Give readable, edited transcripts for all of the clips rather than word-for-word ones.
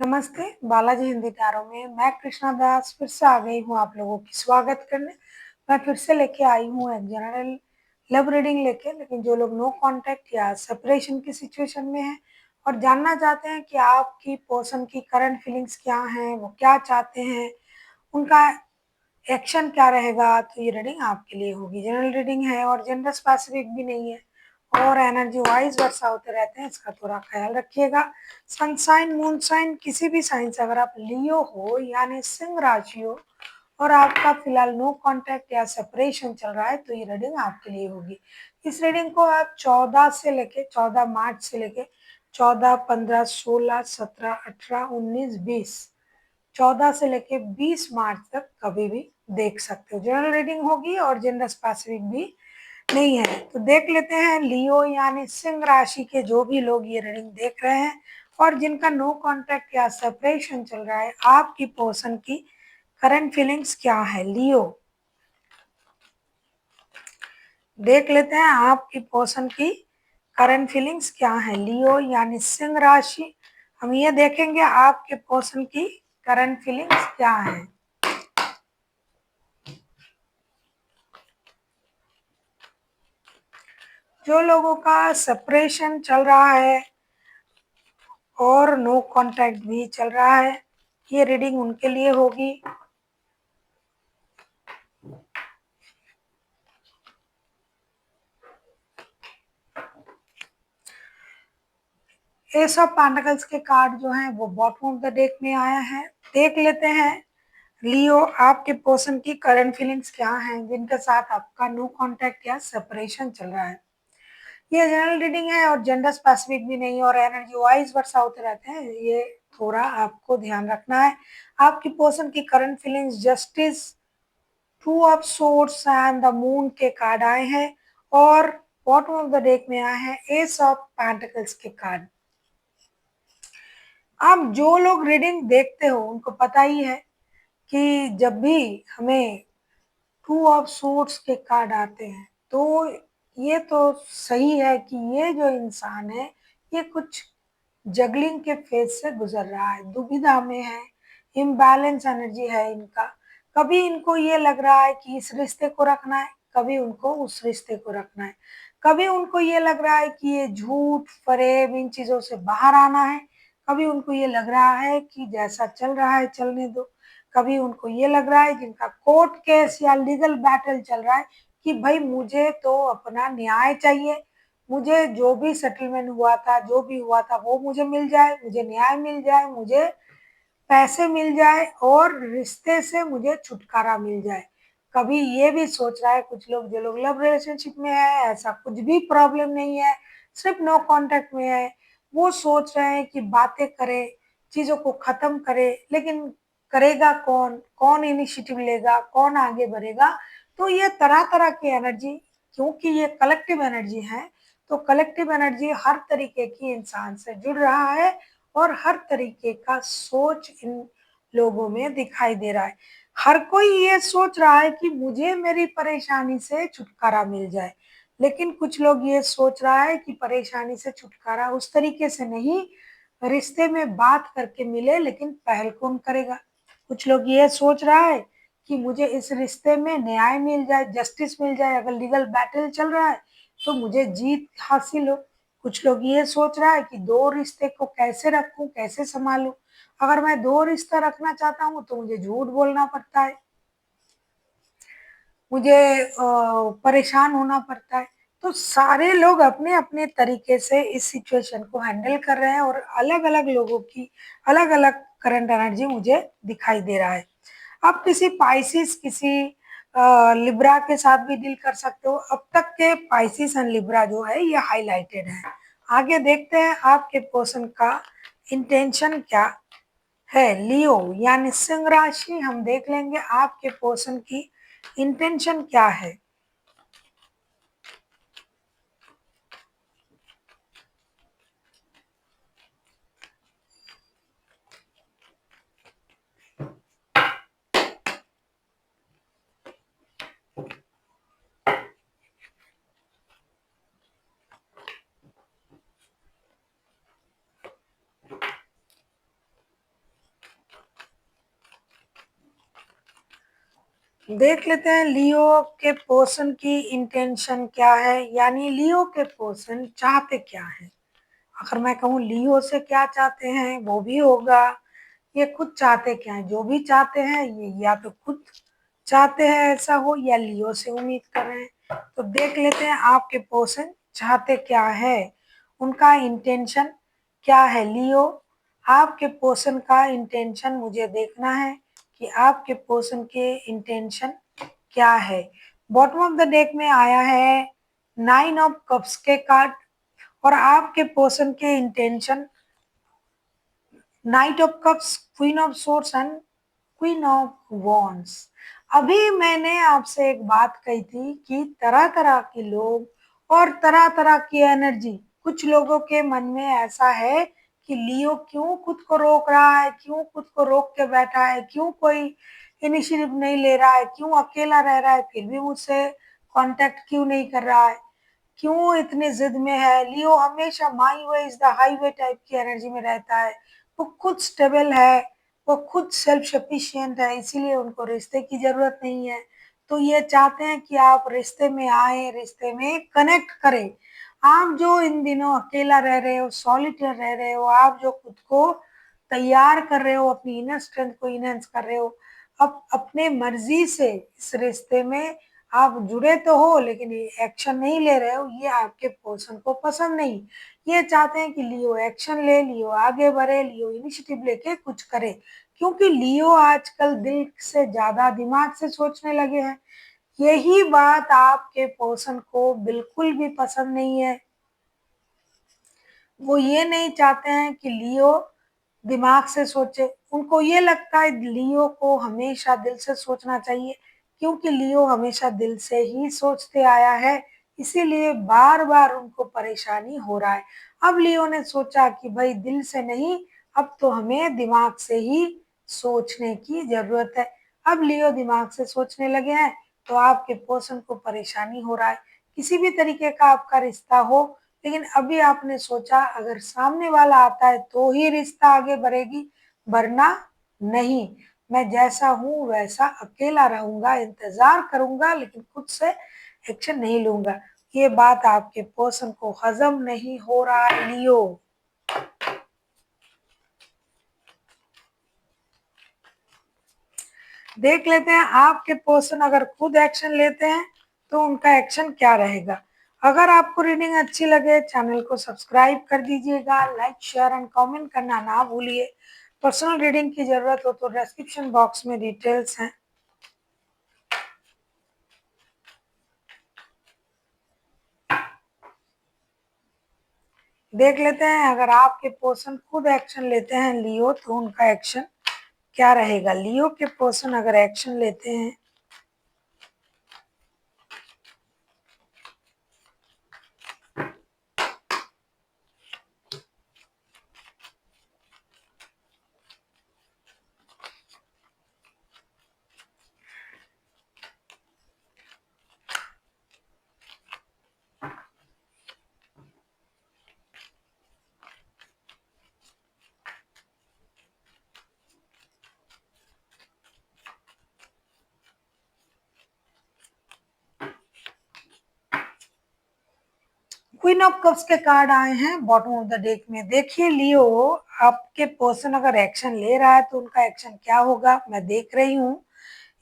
नमस्ते, बालाजी हिंदी टैरो में मैं कृष्णा दास फिर से आ गई हूँ आप लोगों की स्वागत करने। मैं फिर से लेके आई हूँ एक जनरल लव रीडिंग लेके, लेकिन जो लोग नो कांटेक्ट या सेपरेशन की सिचुएशन में हैं और जानना चाहते हैं कि आपकी पर्सन की करंट फीलिंग्स क्या हैं, वो क्या चाहते हैं, उनका एक्शन क्या रहेगा, तो ये रीडिंग आपके लिए होगी। जनरल रीडिंग है और जेंडर स्पेसिफिक भी नहीं है और एनर्जी वाइज वर्षा होते रहते हैं, इसका थोड़ा ख्याल रखिएगा। सनसाइन मून साइन किसी भी साइन से अगर आप लियो हो यानी सिंह राशि हो और आपका फिलहाल नो कांटेक्ट या सेपरेशन चल रहा है तो ये रीडिंग आपके लिए होगी। इस रीडिंग को आप 14 मार्च से लेके 14, 15, 16, 17, 18, 19, 20, 14 से लेके 20 मार्च तक कभी भी देख सकते हो। जनरल रीडिंग होगी और जेंडर स्पेसिफिक भी नहीं है। तो देख लेते हैं लियो यानी सिंह राशि के जो भी लोग ये रीडिंग देख रहे हैं और जिनका नो कांटेक्ट या सेपरेशन चल रहा है, आपकी पर्सन की करंट फीलिंग्स क्या है। लियो, देख लेते हैं आपकी पर्सन की करंट फीलिंग्स क्या है। लियो यानी सिंह राशि, हम ये देखेंगे आपके पर्सन की करंट फीलिंग्स क्या है। जो लोगों का सेपरेशन चल रहा है और नो कांटेक्ट भी चल रहा है, ये रीडिंग उनके लिए होगी। एस ऑफ पेंटिकल्स के कार्ड जो हैं वो बॉटम ऑफ द डेक में आया है। देख लेते हैं लियो आपके पर्सन की करंट फीलिंग्स क्या हैं जिनके साथ आपका नो कांटेक्ट या सेपरेशन चल रहा है। ये जनरल रीडिंग है और जेंडर स्पेसिफिक भी नहीं और एनर्जी वाइज वर्षा होते रहते हैं, ये थोड़ा आपको ध्यान रखना है। आपकी पर्सन की current feelings justice, two of swords and the moon के कार्ड आए हैं और बॉटम ऑफ द डेक में आए हैं एस ऑफ पेंटिकल्स के कार्ड। आप जो लोग रीडिंग देखते हो उनको पता ही है कि जब भी हमें टू ऑफ सोर्ड्स के कार्ड आते हैं तो ये तो सही है कि ये जो इंसान है ये कुछ जगलिंग के फेज से गुजर रहा है, दुविधा में है, इम्बैलेंस एनर्जी है इनका। कभी इनको ये लग रहा है कि इस रिश्ते को रखना है, कभी उनको उस रिश्ते को रखना है, कभी उनको ये लग रहा है कि ये झूठ फरेब इन चीजों से बाहर आना है, कभी उनको ये लग रहा है कि जैसा चल रहा है चलने दो, कभी उनको ये लग रहा है जिनका कोर्ट केस या लीगल बैटल चल रहा है कि भाई मुझे तो अपना न्याय चाहिए, मुझे जो भी सेटलमेंट हुआ था जो भी हुआ था वो मुझे मिल जाए, मुझे न्याय मिल जाए, मुझे पैसे मिल जाए और रिश्ते से मुझे छुटकारा मिल जाए। कभी ये भी सोच रहा है कुछ लोग, जो लोग लव रिलेशनशिप में है, ऐसा कुछ भी प्रॉब्लम नहीं है, सिर्फ नो कांटेक्ट में है, वो सोच रहे हैं कि बातें करे, चीजों को खत्म करे, लेकिन करेगा कौन, कौन इनिशिएटिव लेगा, कौन आगे बढ़ेगा। तो ये तरह तरह की एनर्जी, क्योंकि ये कलेक्टिव एनर्जी है तो कलेक्टिव एनर्जी हर तरीके की इंसान से जुड़ रहा है और हर तरीके का सोच इन लोगों में दिखाई दे रहा है। हर कोई ये सोच रहा है कि मुझे मेरी परेशानी से छुटकारा मिल जाए, लेकिन कुछ लोग ये सोच रहा है कि परेशानी से छुटकारा उस तरीके से नहीं, रिश्ते में बात करके मिले, लेकिन पहल कौन करेगा। कुछ लोग ये सोच रहा है कि मुझे इस रिश्ते में न्याय मिल जाए, जस्टिस मिल जाए, अगर लीगल बैटल चल रहा है तो मुझे जीत हासिल हो। कुछ लोग ये सोच रहा है कि दो रिश्ते को कैसे रखूं, कैसे संभालूं, अगर मैं दो रिश्ता रखना चाहता हूं तो मुझे झूठ बोलना पड़ता है, मुझे परेशान होना पड़ता है। तो सारे लोग अपने अपने तरीके से इस सिचुएशन को हैंडल कर रहे हैं और अलग अलग लोगों की अलग अलग करंट एनर्जी मुझे दिखाई दे रहा है। आप किसी पाइसिस, किसी लिब्रा के साथ भी डील कर सकते हो। अब तक के पाइसिस एंड लिब्रा जो है ये हाईलाइटेड है। आगे देखते हैं आपके पर्सन का इंटेंशन क्या है। लियो यानी सिंह राशि, हम देख लेंगे आपके पर्सन की इंटेंशन क्या है। देख लेते हैं लियो के पर्सन की इंटेंशन क्या है, यानी लियो के पर्सन चाहते क्या है। अगर मैं कहूँ लियो से क्या चाहते हैं वो भी होगा, ये खुद चाहते क्या है, जो भी चाहते हैं ये या तो खुद चाहते हैं ऐसा हो या लियो से उम्मीद कर रहे हैं। तो देख लेते हैं आपके पर्सन चाहते क्या है, उनका इंटेंशन क्या है। लियो, आपके पर्सन का इंटेंशन मुझे देखना है कि आपके पर्सन के इंटेंशन क्या है। बॉटम ऑफ द डेक में आया है 9 ऑफ कप्स के कार्ड और आपके पर्सन के intention night of cups, queen of source and queen of wands. अभी मैंने आपसे एक बात कही थी कि तरह तरह के लोग और तरह तरह की एनर्जी, कुछ लोगों के मन में ऐसा है कि लियो क्यों खुद को रोक रहा है, क्यों खुद को रोक के बैठा है, क्यों कोई इनिशिएटिव नहीं ले रहा है, क्यों अकेला रह रहा है, फिर भी मुझसे कांटेक्ट क्यों नहीं कर रहा है, क्यों इतनी जिद में है। लियो हमेशा my way is the highway type की एनर्जी में रहता है, वो खुद स्टेबल है, वो खुद सेल्फ सफिशिएंट है, इसीलिए उनको रिश्ते की जरूरत नहीं है। तो ये चाहते हैं कि आप रिश्ते में आए, रिश्ते में कनेक्ट करें। आप जो इन दिनों अकेला रह रहे हो, सॉलिटेयर रह रहे हो, आप जो खुद को तैयार कर रहे हो, अपनी इनर स्ट्रेंथ को इनहेंस कर रहे हो, अब अपने मर्जी से इस रिश्ते में आप जुड़े तो हो लेकिन ये एक्शन नहीं ले रहे हो, ये आपके पर्सन को पसंद नहीं। ये चाहते हैं कि लियो एक्शन ले, लियो आगे बढ़े, लियो इनिशिएटिव लेके कुछ करे, क्योंकि लियो आजकल दिल से ज्यादा दिमाग से सोचने लगे हैं। यही बात आपके पर्सन को बिल्कुल भी पसंद नहीं है। वो ये नहीं चाहते हैं कि लियो दिमाग से सोचे, उनको ये लगता है लियो को हमेशा दिल से सोचना चाहिए, क्योंकि लियो हमेशा दिल से ही सोचते आया है, इसीलिए बार बार उनको परेशानी हो रहा है। अब लियो ने सोचा कि भाई दिल से नहीं, अब तो हमें दिमाग से ही सोचने की जरूरत है। अब लियो दिमाग से सोचने लगे हैं तो आपके पर्सन को परेशानी हो रहा है। किसी भी तरीके का आपका रिश्ता हो, लेकिन अभी आपने सोचा अगर सामने वाला आता है तो ही रिश्ता आगे बढ़ेगी, वरना नहीं। मैं जैसा हूँ वैसा अकेला रहूंगा, इंतजार करूंगा लेकिन खुद से एक्शन नहीं लूंगा। ये बात आपके पर्सन को हजम नहीं हो रहा है लियो। देख लेते हैं आपके पर्सन अगर खुद एक्शन लेते हैं तो उनका एक्शन क्या रहेगा। अगर आपको रीडिंग अच्छी लगे चैनल को सब्सक्राइब कर दीजिएगा, लाइक शेयर एंड कमेंट करना ना भूलिए। पर्सनल रीडिंग की जरूरत हो तो डिस्क्रिप्शन बॉक्स में डिटेल्स हैं। देख लेते हैं अगर आपके पर्सन खुद एक्शन लेते हैं लियो तो उनका एक्शन क्या रहेगा। लियो के पर्सन अगर एक्शन लेते हैं क्वीन ऑफ कप्स के कार्ड आए हैं बॉटम ऑफ द डेक में। देखिए लियो, आपके पर्सन अगर एक्शन ले रहा है तो उनका एक्शन क्या होगा मैं देख रही हूँ।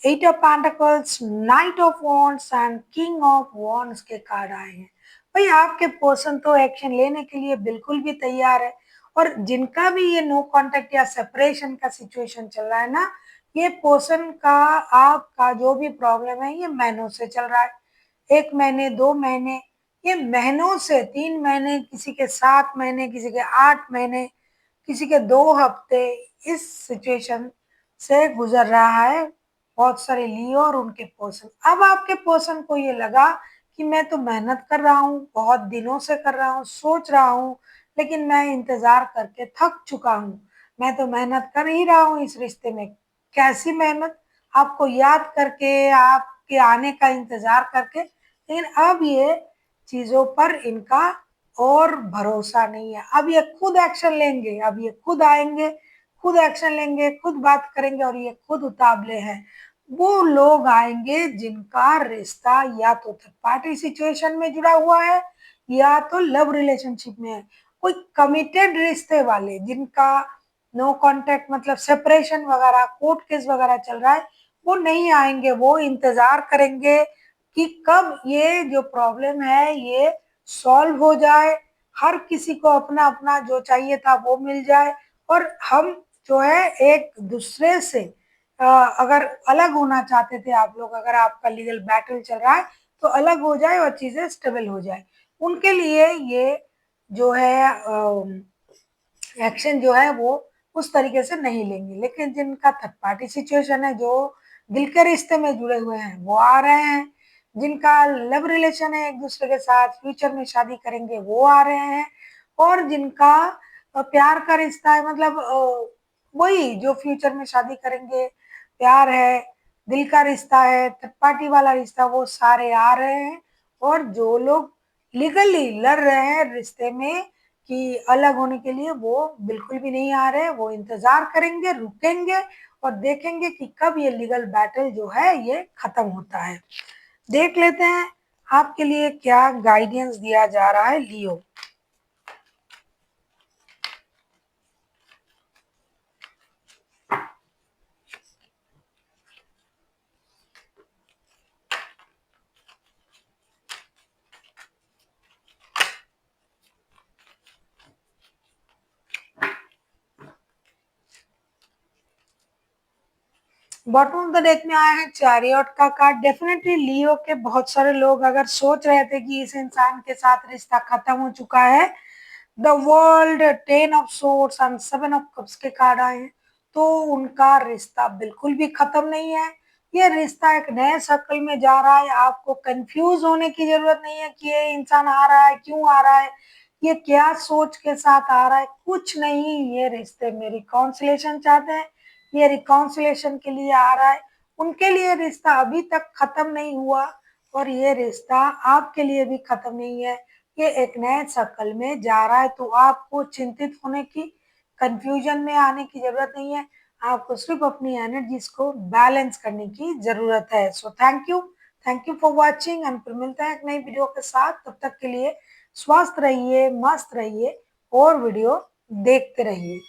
Eight of pentacles, knight of wands and king of wands के कार्ड आए हैं। भाई आपके पर्सन तो एक्शन लेने के लिए बिल्कुल भी तैयार है, और जिनका भी ये नो कांटेक्ट या सेपरेशन का सिचुएशन चल रहा है ना, ये पर्सन का आपका जो भी प्रॉब्लम है ये महीनों से चल रहा है। 1 महीने, 2 महीने, ये महीनों से, 3 महीने, किसी के 7 महीने, किसी के 8 महीने, किसी के 2 हफ्ते, इस सिचुएशन से गुजर रहा है बहुत सारे लियो और उनके पर्सन। अब आपके पर्सन को ये लगा कि मैं तो मेहनत कर रहा हूँ, बहुत दिनों से कर रहा हूँ, सोच रहा हूँ, लेकिन मैं इंतजार करके थक चुका हूँ। मैं तो मेहनत कर ही रहा हूँ इस रिश्ते में। कैसी मेहनत, आपको याद करके, आपके आने का इंतजार करके, लेकिन अब ये चीजों पर इनका और भरोसा नहीं है। अब ये खुद एक्शन लेंगे, अब ये खुद आएंगे, खुद एक्शन लेंगे, खुद बात करेंगे और ये खुद उतावले हैं। वो लोग आएंगे जिनका रिश्ता या तो थर्ड पार्टी सिचुएशन में जुड़ा हुआ है या तो लव रिलेशनशिप में है। कोई कमिटेड रिश्ते वाले जिनका नो कांटेक्ट मतलब सेपरेशन वगैरह कोर्ट केस वगैरह चल रहा है, वो नहीं आएंगे। वो इंतजार करेंगे कि कब ये जो प्रॉब्लम है ये सॉल्व हो जाए, हर किसी को अपना अपना जो चाहिए था वो मिल जाए, और हम जो है एक दूसरे से अगर अलग होना चाहते थे आप लोग, अगर आपका लीगल बैटल चल रहा है तो अलग हो जाए और चीजें स्टेबल हो जाए। उनके लिए ये जो है एक्शन जो है वो उस तरीके से नहीं लेंगे। लेकिन जिनका थर्ड पार्टी सिचुएशन है, जो दिल के रिश्ते में जुड़े हुए हैं, वो आ रहे हैं। जिनका लव रिलेशन है एक दूसरे के साथ, फ्यूचर में शादी करेंगे, वो आ रहे हैं। और जिनका प्यार का रिश्ता है, मतलब वही जो फ्यूचर में शादी करेंगे, प्यार है, दिल का रिश्ता है, थर्ड पार्टी वाला रिश्ता, वो सारे आ रहे हैं। और जो लोग लीगली लड़ रहे हैं रिश्ते में कि अलग होने के लिए, वो बिल्कुल भी नहीं आ रहे। वो इंतजार करेंगे, रुकेंगे और देखेंगे कि कब ये लीगल बैटल जो है ये खत्म होता है। देख लेते हैं आपके लिए क्या गाइडेंस दिया जा रहा है लियो। बॉटम ऑफ द डेक में आया है चैरियट का कार्ड। डेफिनेटली लियो के बहुत सारे लोग अगर सोच रहे थे कि इस इंसान के साथ रिश्ता खत्म हो चुका है, the world, ten of swords and seven of cups के कार्ड आए हैं, तो उनका रिश्ता बिल्कुल भी खत्म नहीं है। ये रिश्ता एक नए सर्कल में जा रहा है। आपको कंफ्यूज होने की जरूरत नहीं है कि ये इंसान आ रहा है, क्यों आ रहा है, ये क्या सोच के साथ आ रहा है, कुछ नहीं। ये रिश्ते में रिकॉन्सिलेशन चाहते हैं, ये रिकॉन्सिलेशन के लिए आ रहा है। उनके लिए रिश्ता अभी तक खत्म नहीं हुआ और ये रिश्ता आपके लिए भी खत्म नहीं है। ये एक नए सर्कल में जा रहा है, तो आपको चिंतित होने की, कंफ्यूजन में आने की जरूरत नहीं है। आपको सिर्फ अपनी एनर्जीज को बैलेंस करने की जरूरत है। So thank you for watching and फिर मिलते हैं एक नई वीडियो के साथ। तब तक के लिए स्वस्थ रहिए, मस्त रहिए और वीडियो देखते रहिए।